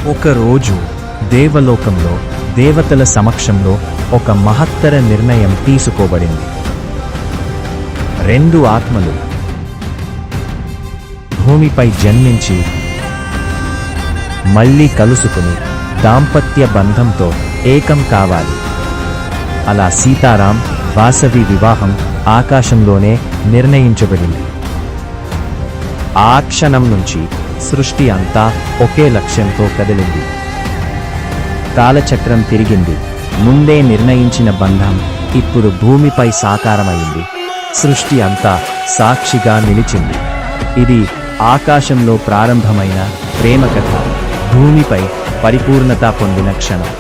ఒకరోజు దేవలోకంలో దేవతల సమక్షంలో ఒక మహత్తర నిర్ణయం తీసుకోబడింది. రెండు ఆత్మలు భూమిపై జన్మించి మళ్ళీ కలుసుకుని దాంపత్య బంధంతో ఏకం కావాలి. అలా సీతారాం వాసవి వివాహం ఆకాశంలోనే నిర్ణయించబడింది. ఆ క్షణం నుంచి సృష్టి అంతా ఒకే లక్ష్యంతో కదిలింది. కాలచక్రం తిరిగింది. ముందే నిర్ణయించిన బంధం ఇప్పుడు భూమిపై సాకారమైంది. సృష్టి అంతా సాక్షిగా నిలిచింది. ఇది ఆకాశంలో ప్రారంభమైన ప్రేమ కథ భూమిపై పరిపూర్ణత పొందిన క్షణం.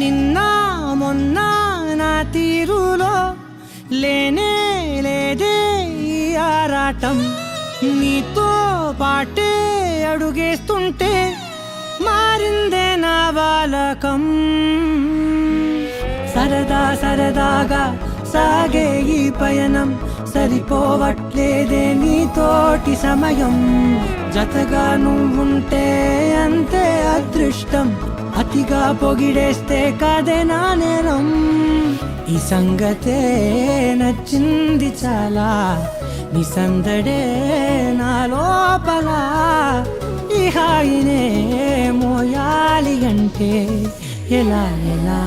నిన్న మొన్న నా తీరులో లేనే లేదే ఈ ఆరాటం, నీతో పాటే అడుగేస్తుంటే మారిందే నా బాలకం. సరదా సరదాగా సాగే ఈ పయనం సరిపోవట్లేదే నీతోటి సమయం. జతగా నువ్వుంటే అంతే అదృష్టం, అతిగా పొగిడేస్తే కాదే నా నేరం. ఈ సంగతే నచ్చింది చాలా, నీ సందడే నా లోపల. ఈ హాయినే మోయాలి అంటే ఎలా ఎలా